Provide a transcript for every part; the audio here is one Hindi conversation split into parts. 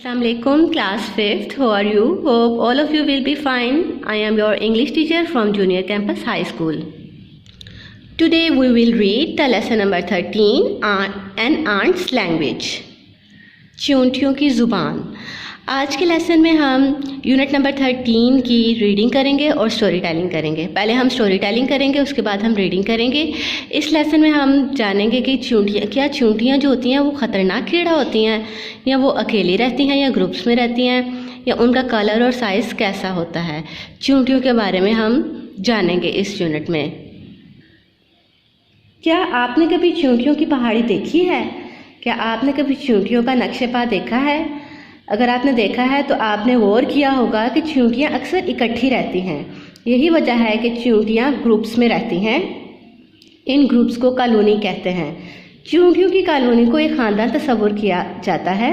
Assalamualaikum class 5th. How are you? Hope all of you will be fine. I am your English teacher from Junior Campus High School. Today we will read the lesson number 13 an ant's language. चींटियों की ज़ुबान। आज के लेसन में हम यूनिट नंबर 13 की रीडिंग करेंगे और स्टोरी टेलिंग करेंगे। पहले हम स्टोरी टेलिंग करेंगे, उसके बाद हम रीडिंग करेंगे। इस लेसन में हम जानेंगे कि चींटियाँ जो होती हैं वो ख़तरनाक कीड़ा होती हैं, या वो अकेली रहती हैं, या ग्रुप्स में रहती हैं, या उनका कलर और साइज़ कैसा होता है। चींटियों के बारे में हम जानेंगे इस यूनिट में। क्या आपने कभी चींटियों की पहाड़ी देखी है? क्या आपने कभी चींटियों का नक्शे-पा देखा है? अगर आपने देखा है तो आपने गौर किया होगा कि चींटियाँ अक्सर इकट्ठी रहती हैं। यही वजह है कि चींटियाँ ग्रुप्स में रहती हैं। इन ग्रुप्स को कॉलोनी कहते हैं। चींटियों की कॉलोनी को एक ख़ानदान तस्वुर किया जाता है।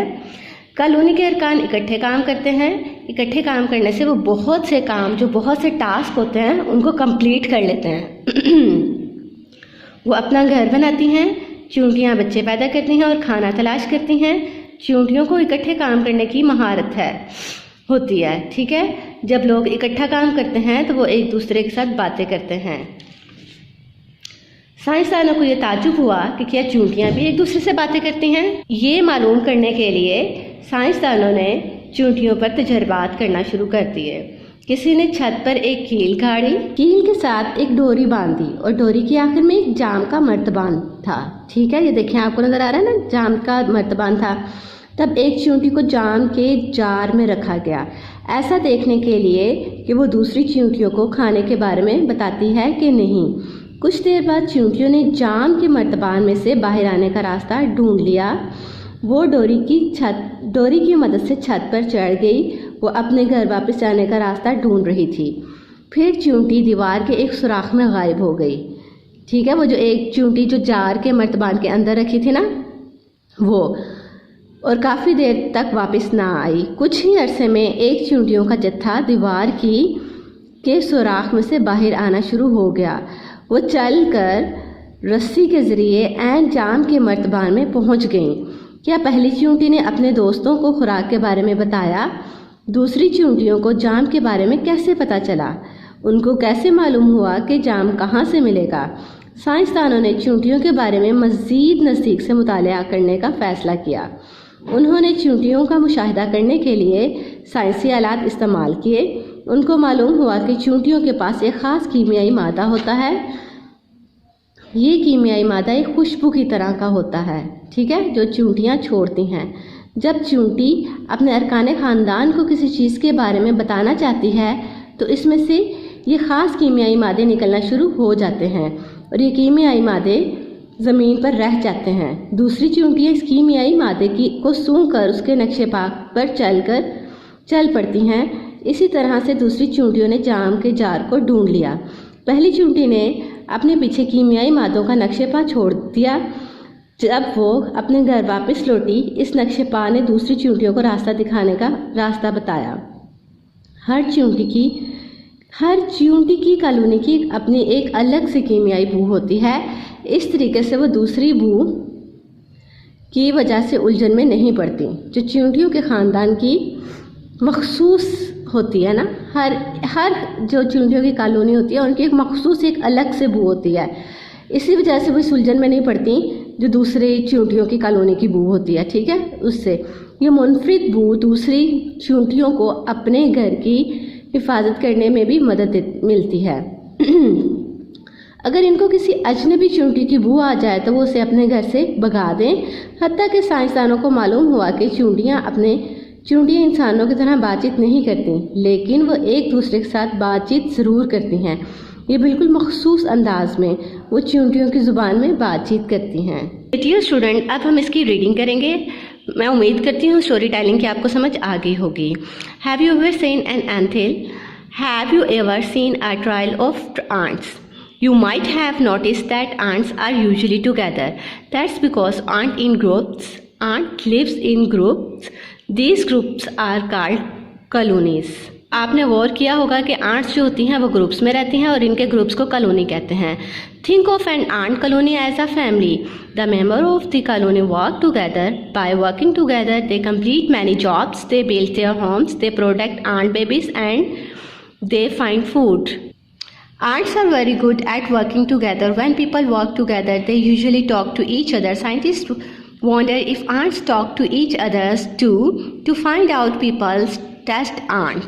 कॉलोनी के अरकान इकट्ठे काम करते हैं। इकट्ठे काम करने से वो बहुत से काम, जो बहुत से टास्क होते हैं, उनको कंप्लीट कर लेते हैं। वो अपना घर बनाती हैं, चींटियाँ बच्चे पैदा करती हैं और खाना तलाश करती हैं। चींटियों को इकट्ठे काम करने की महारत होती है। ठीक है, जब लोग इकट्ठा काम करते हैं तो वो एक दूसरे के साथ बातें करते हैं। साइंसदानों को ये ताज्जुब हुआ कि क्या चींटियाँ भी एक दूसरे से बातें करती हैं। ये मालूम करने के लिए साइंसदानों ने चींटियों पर तजर्बात करना शुरू कर दिए। किसी ने छत पर एक कील गाड़ी, कील के साथ एक डोरी बांधी और डोरी के आखिर में एक जाम का मर्तबान था। ठीक है, ये देखें, आपको नजर आ रहा है ना, जाम का मर्तबान था। तब एक चींटी को जाम के जार में रखा गया, ऐसा देखने के लिए कि वो दूसरी चींटियों को खाने के बारे में बताती है कि नहीं। कुछ देर बाद चींटियों ने जाम के मर्तबान में से बाहर आने का रास्ता ढूंढ लिया। वो डोरी की मदद से छत पर चढ़ गई। वो अपने घर वापस जाने का रास्ता ढूंढ रही थी। फिर चींटी दीवार के एक सुराख में गायब हो गई। ठीक है, वो जो एक चींटी जो जार के मर्तबान के अंदर रखी थी ना, वो, और काफ़ी देर तक वापस ना आई। कुछ ही अरसे में एक चींटियों का जत्था दीवार के सुराख में से बाहर आना शुरू हो गया। वो चलकर रस्सी के ज़रिए ऐन जाम के मर्तबान में पहुंच गईं। क्या पहली चींटी ने अपने दोस्तों को खुराक के बारे में बताया? दूसरी चींटियों को जाम के बारे में कैसे पता चला? उनको कैसे मालूम हुआ कि जाम कहाँ से मिलेगा? साइंसदानों ने चींटियों के बारे में मज़ीद नज़दीक से मुतालिया करने का फ़ैसला किया। उन्होंने चींटियों का मुशाहिदा करने के लिए साइंसी आलात इस्तेमाल किए। उनको मालूम हुआ कि चींटियों के पास एक ख़ास कीमियाई मादा होता है। ये कीमियाई मादा एक खुशबू की तरह का होता है, ठीक है, जो चींटियाँ छोड़ती हैं। जब चींटी अपने अरकाने ख़ानदान को किसी चीज़ के बारे में बताना चाहती है तो इसमें से ये ख़ास कीमियाई मादे निकलना शुरू हो जाते हैं और ये कीमियाई मादे ज़मीन पर रह जाते हैं। दूसरी चींटियाँ इस कीमियाई मादे को सूंघकर उसके नक्शे पाक पर चल पड़ती हैं। इसी तरह से दूसरी चींटियों ने जाम के जार को ढूंढ लिया। पहली चींटी ने अपने पीछे कीमियाई मादों का नक्शेपा छोड़ दिया। जब वो अपने घर वापस लौटी, इस नक्शेपा ने दूसरी चींटियों को रास्ता दिखाने का रास्ता बताया। हर चींटी की कॉलोनी की अपनी एक अलग सी कीमियाई बू होती है। इस तरीके से वो दूसरी बू की वजह से उलझन में नहीं पड़ती, जो चींटियों के ख़ानदान की मखसूस होती है ना। हर जो चींटियों की कॉलोनी होती है उनकी एक मखसूस एक अलग से बू होती है। इसी वजह से वो इस उलझन में नहीं पड़ती जो दूसरे चींटियों की कॉलोनी की बू होती है। ठीक है, उससे ये मुनफरिद बू दूसरी चींटियों को अपने घर की हिफाजत करने में भी मदद मिलती है। अगर इनको किसी अजनबी चींटी की बू आ जाए तो वो उसे अपने घर से भगा दें। हत्ता कि साइंसदानों को मालूम हुआ कि चींटियाँ इंसानों की तरह बातचीत नहीं करती, लेकिन वो एक दूसरे के साथ बातचीत ज़रूर करती हैं। ये बिल्कुल मखसूस अंदाज में वो चींटियों की ज़ुबान में बातचीत करती हैं। डियर स्टूडेंट, अब हम इसकी रीडिंग करेंगे। मैं उम्मीद करती हूँ स्टोरी टेलिंग की आपको समझ आ गई होगी। Have you ever seen an anthill? Have you ever seen a trial of ants? You might have noticed that ants are usually together. That's because ant lives in groups. These groups are called colonies. आपने गौर किया होगा कि आंट्स जो होती हैं वो ग्रुप्स में रहती हैं और इनके ग्रुप्स को कॉलोनी कहते हैं। Think of an ant colony as a family. The members of the colony work together. By working together, they complete many jobs. They build their homes, they protect ant babies, and they find food. Ants are very good at working together. When people work together, they usually talk to each other. Scientists wonder if ants talk to each other too. To find out, people test ants.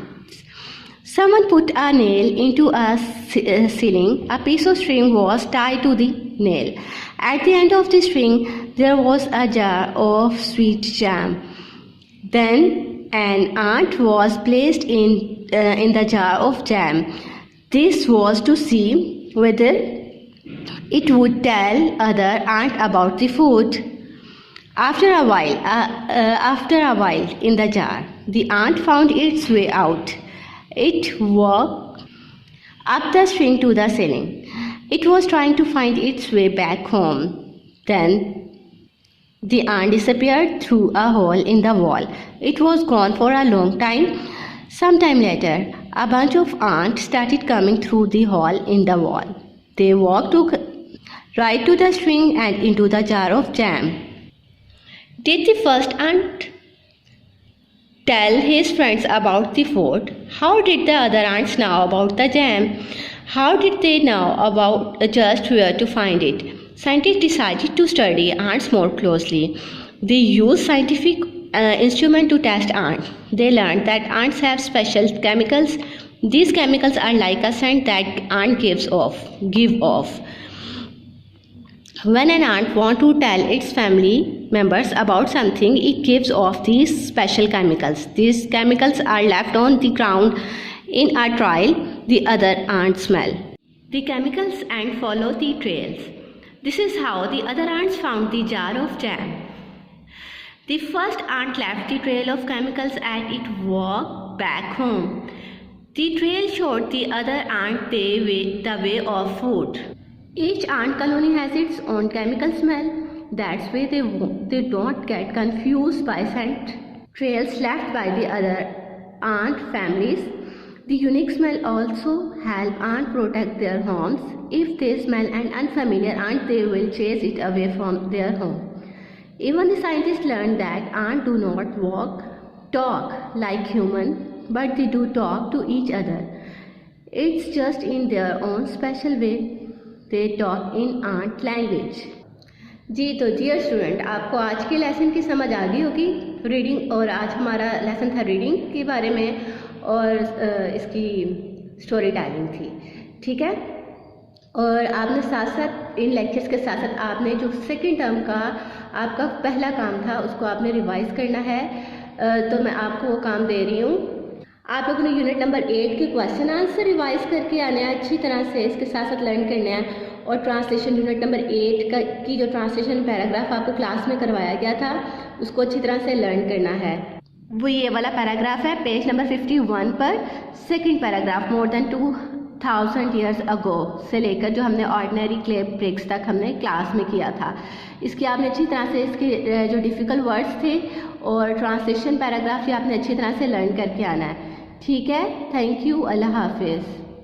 Someone put a nail into a ceiling. A piece of string was tied to the nail. At the end of the string, there was a jar of sweet jam. Then an ant was placed in the jar of jam. This was to see whether it would tell other ants about the food. After a while in the jar, the ant found its way out. It walked up the string to the ceiling. It was trying to find its way back home. Then the ant disappeared through a hole in the wall. It was gone for a long time. Sometime later, a bunch of ants started coming through the hole in the wall. They walked right to the string and into the jar of jam. Did the first ant tell his friends about the food? How did the other ants know about the jam? How did they know about just where to find it? Scientists decided to study ants more closely. They used scientific instruments to test ants. They learned that ants have special chemicals. These chemicals are like a scent that ants give off. When an ant wants to tell its family members about something, it gives off these special chemicals. These chemicals are left on the ground in a trail the other ants smell. The chemicals and follow the trails. This is how the other ants found the jar of jam. The first ant left the trail of chemicals and it walked back home. The trail showed the other ant the way of food. Each ant colony has its own chemical smell. That's why they don't get confused by scent trails left by the other ant families. The unique smell also help ants protect their homes. If they smell an unfamiliar ant, they will chase it away from their home. Even the scientists learned that ants do not talk like humans, but they do talk to each other. It's just in their own special way. They talk in ant language. जी तो डियर स्टूडेंट, आपको आज के लेसन की समझ आ गई होगी रीडिंग, और आज हमारा लेसन था रीडिंग के बारे में और इसकी स्टोरी टेलिंग थी, ठीक है। और आपने साथ साथ इन लेक्चर्स के साथ साथ आपने जो सेकंड टर्म का आपका पहला काम था उसको आपने रिवाइज करना है। तो मैं आपको वो काम दे रही हूँ। आप लोगों ने यूनिट नंबर 8 के क्वेश्चन आंसर रिवाइज करके आने हैं अच्छी तरह से, इसके साथ साथ लर्न करने हैं। और ट्रांसलेशन यूनिट नंबर 8 की जो ट्रांसलेशन पैराग्राफ आपको क्लास में करवाया गया था उसको अच्छी तरह से लर्न करना है। वो ये वाला पैराग्राफ है पेज नंबर 51 पर, second paragraph. More than 2000 years ago से लेकर जो हमने ऑर्डिनरी क्ले ब्रिक्स तक हमने क्लास में किया था, इसकी आपने अच्छी तरह से इसके जो डिफ़िकल्ट वर्ड्स थे और ट्रांसलेशन पैराग्राफ ये आपने अच्छी तरह से लर्न करके आना है, ठीक है। थैंक यू, अल्लाह हाफिज़।